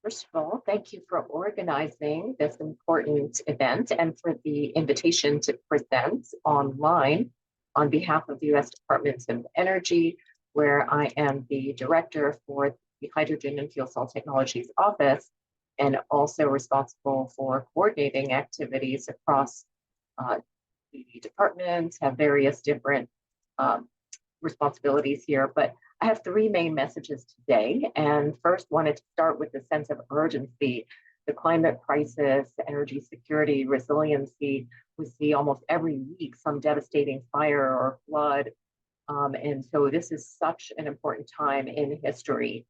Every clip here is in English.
First of all, thank you for organizing this important event and for the invitation to present online on behalf of the U.S. Department of Energy, where I am the director for the Hydrogen and Fuel Cell Technologies Office, and also responsible for coordinating activities across the department, have various different um, responsibilities here, but I have three main messages today. And first, wanted to start with the sense of urgency, the climate crisis, energy security, resiliency. We see almost every week some devastating fire or flood. And so this is such an important time in history.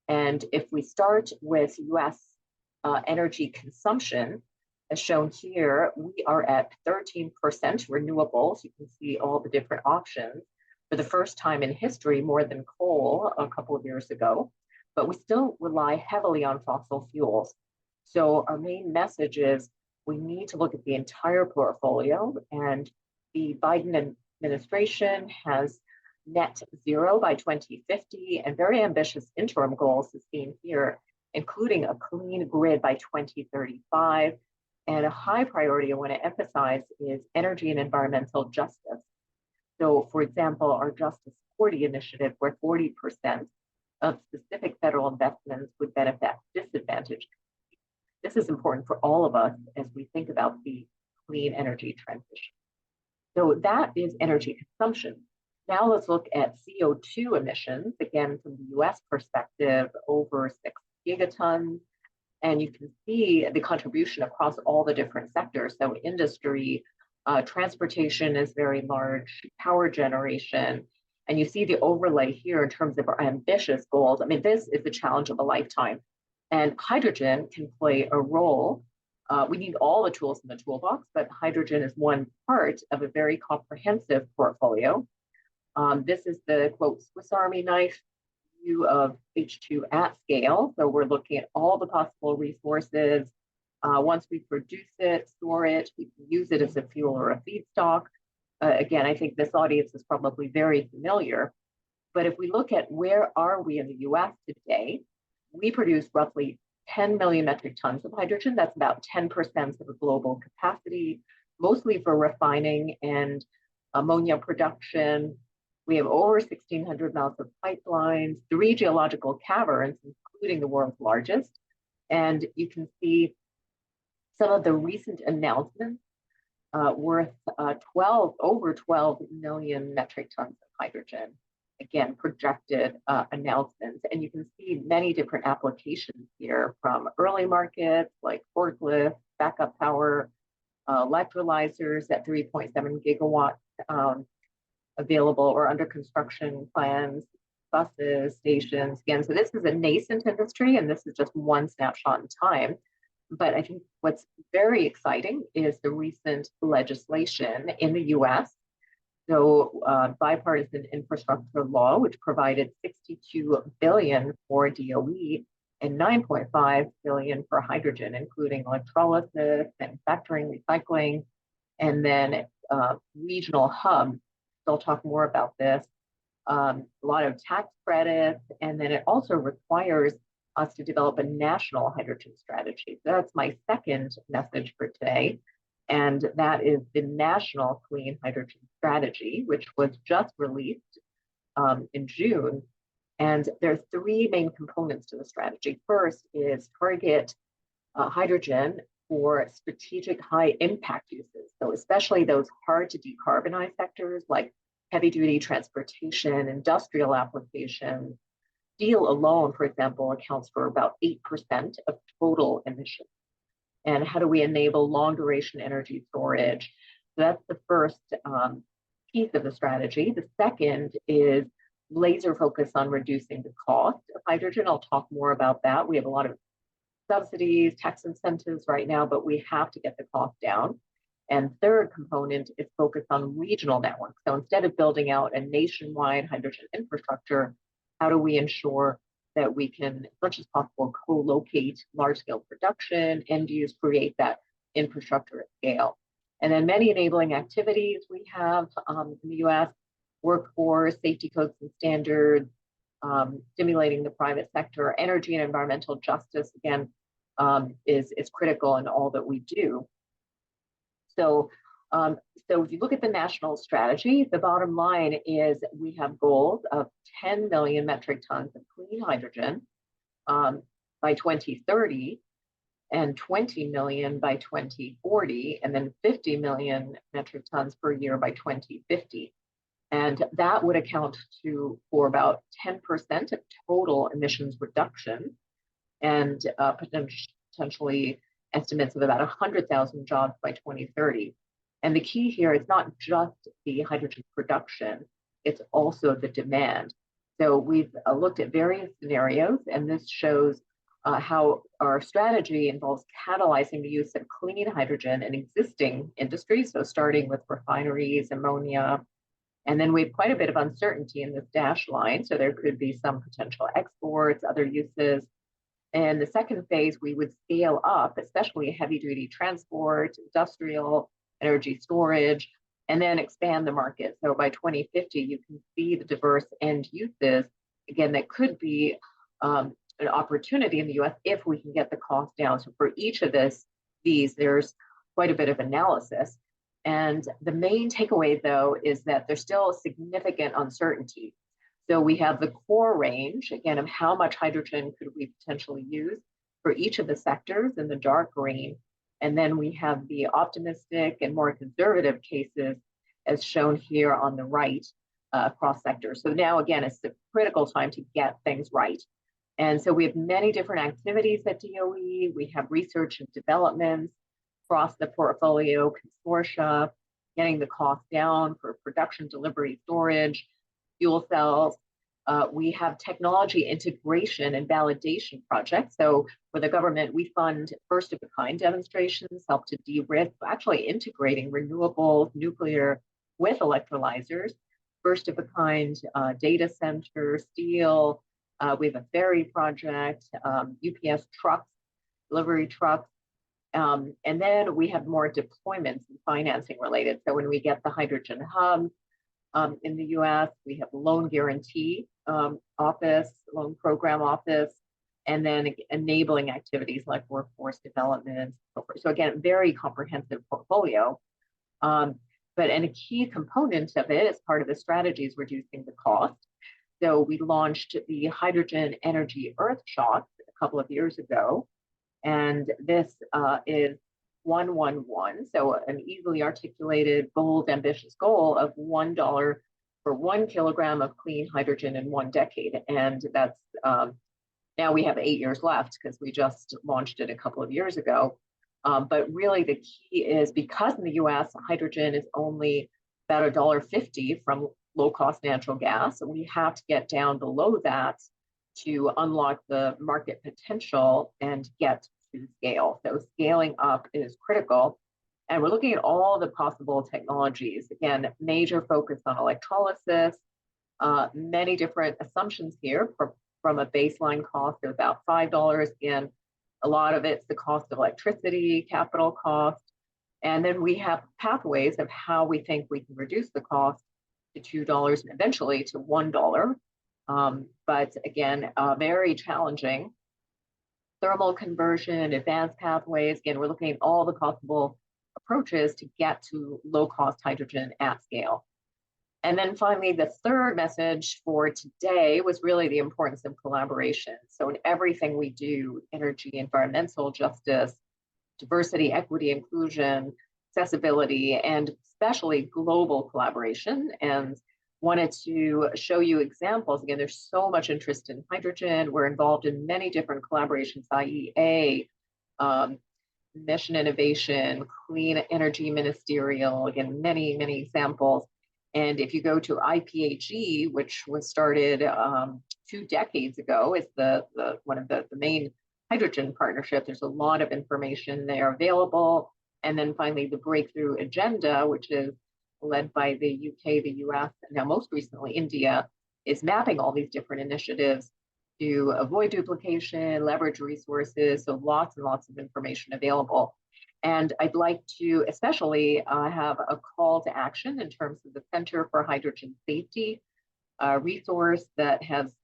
And if we start with US energy consumption, as shown here, we are at 13% renewables. You can see all the different options for the first time in history, more than coal a couple of years ago, but we still rely heavily on fossil fuels. So our main message is we need to look at the entire portfolio, and the Biden administration has net zero by 2050 and very ambitious interim goals as seen here, including a clean grid by 2035. And a high priority I want to emphasize is energy and environmental justice. So, for example, our Justice 40 initiative, where 40% of specific federal investments would benefit disadvantaged. This is important for all of us as we think about the clean energy transition. So that is energy consumption. Now let's look at CO2 emissions, again, from the US perspective, over 6 gigatons. And you can see the contribution across all the different sectors. So industry, transportation is very large, power generation, and you see the overlay here in terms of our ambitious goals. I mean, this is the challenge of a lifetime, and hydrogen can play a role. We need all the tools in the toolbox, but hydrogen is one part of a very comprehensive portfolio. This is the, quote, Swiss Army knife view of H2 at scale. So we're looking at all the possible resources. Once we produce it, store it, we can use it as a fuel or a feedstock. Again, I think this audience is probably very familiar. But if we look at where are we in the US today, we produce roughly 10 million metric tons of hydrogen. That's about 10% of the global capacity, mostly for refining and ammonia production. We have over 1,600 miles of pipelines, 3 geological caverns, including the world's largest. And you can see some of the recent announcements worth over 12 million metric tons of hydrogen. Again, projected announcements. And you can see many different applications here, from early markets like forklifts, backup power, electrolyzers at 3.7 gigawatts available or under construction plans, buses, stations. Again, so this is a nascent industry, and this is just one snapshot in time. But I think what's very exciting is the recent legislation in the US. So bipartisan infrastructure law, which provided $62 billion for DOE and $9.5 billion for hydrogen, including electrolysis, manufacturing, recycling, and then regional hubs. So I'll talk more about this. A lot of tax credits, and then it also requires us to develop a national hydrogen strategy. So that's my second message for today. And that is the National Clean Hydrogen Strategy, which was just released in June. And there are three main components to the strategy. First is target hydrogen for strategic high impact uses. So especially those hard to decarbonize sectors like heavy duty transportation, industrial applications. Steel alone, for example, accounts for about 8% of total emissions. And how do we enable long duration energy storage? So that's the first piece of the strategy. The second is laser focus on reducing the cost of hydrogen. I'll talk more about that. We have a lot of subsidies, tax incentives right now, but we have to get the cost down. And third component is focus on regional networks. So instead of building out a nationwide hydrogen infrastructure, how do we ensure that we can, as much as possible, co-locate large-scale production and create that infrastructure at scale? And then many enabling activities we have in the US, workforce, safety codes and standards, stimulating the private sector. Energy and environmental justice, again, is critical in all that we do. So, so if you look at the national strategy, the bottom line is we have goals of 10 million metric tons of clean hydrogen by 2030, and 20 million by 2040, and then 50 million metric tons per year by 2050. And that would account for about 10% of total emissions reduction, and potentially estimates of about 100,000 jobs by 2030. And the key here is not just the hydrogen production, it's also the demand. So we've looked at various scenarios, and this shows how our strategy involves catalyzing the use of clean hydrogen in existing industries. So starting with refineries, ammonia, and then we have quite a bit of uncertainty in this dashed line. So there could be some potential exports, other uses. And the second phase, we would scale up, especially heavy duty transport, industrial, energy storage, and then expand the market. So by 2050, you can see the diverse end uses, again, that could be an opportunity in the US if we can get the cost down. So for each of these, there's quite a bit of analysis. And the main takeaway, though, is that there's still significant uncertainty. So we have the core range, again, of how much hydrogen could we potentially use for each of the sectors in the dark green. And then we have the optimistic and more conservative cases as shown here on the right across sectors. So now, again, it's the critical time to get things right. And so we have many different activities at DOE. We have research and developments across the portfolio, consortia, getting the cost down for production, delivery, storage, fuel cells. We have technology integration and validation projects. So for the government, we fund first of a kind demonstrations, help to de-risk, actually integrating renewables, nuclear with electrolyzers, first of a kind data center, steel. We have a ferry project, UPS trucks, delivery trucks. And then we have more deployments and financing related. So when we get the hydrogen hub in the US, we have loan guarantee office, loan program office, and then enabling activities like workforce development. So again, very comprehensive portfolio. And a key component of it as part of the strategy is reducing the cost. So we launched the Hydrogen Energy Earth Shot a couple of years ago. And this is 111, so an easily articulated, bold, ambitious goal of $1 for 1 kilogram of clean hydrogen in 1 decade. And that's now we have 8 years left because we just launched it a couple of years ago. But really the key is because in the US, hydrogen is only about $1.50 from low-cost natural gas, we have to get down below that to unlock the market potential and get to scale. So scaling up is critical. And we're looking at all the possible technologies. Again, major focus on electrolysis, many different assumptions here from a baseline cost of about $5. Again, a lot of it's the cost of electricity, capital cost. And then we have pathways of how we think we can reduce the cost to $2 and eventually to $1. But again, very challenging. Thermal conversion, advanced pathways. Again, we're looking at all the possible approaches to get to low-cost hydrogen at scale. And then finally, the third message for today was really the importance of collaboration. So in everything we do, energy, environmental justice, diversity, equity, inclusion, accessibility, and especially global collaboration. And wanted to show you examples. Again, there's so much interest in hydrogen. We're involved in many different collaborations, IEA, Mission Innovation, Clean Energy Ministerial, again, many, many examples. And if you go to IPAG, which was started 2 decades ago, is one of the main hydrogen partnerships. There's a lot of information there available. And then finally, the Breakthrough Agenda, which is led by the UK, the US, and now most recently India, is mapping all these different initiatives to avoid duplication, leverage resources, so lots and lots of information available. And I'd like to especially have a call to action in terms of the Center for Hydrogen Safety resource that has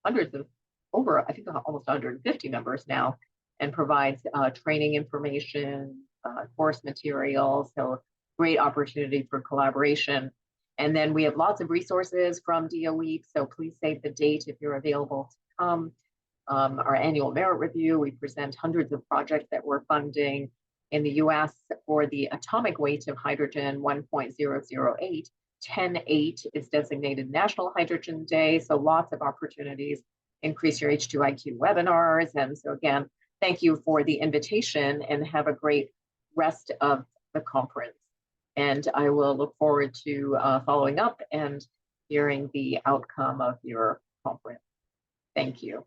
hundreds of I think almost 150 members now, and provides training information, course materials, so great opportunity for collaboration. And then we have lots of resources from DOE, so please save the date if you're available to come. Our annual merit review, we present hundreds of projects that we're funding. In the US, for the atomic weight of hydrogen, 1.008, 10.8 is designated National Hydrogen Day, so lots of opportunities. Increase your H2IQ webinars. And so again, thank you for the invitation and have a great rest of the conference. And I will look forward to following up and hearing the outcome of your conference. Thank you.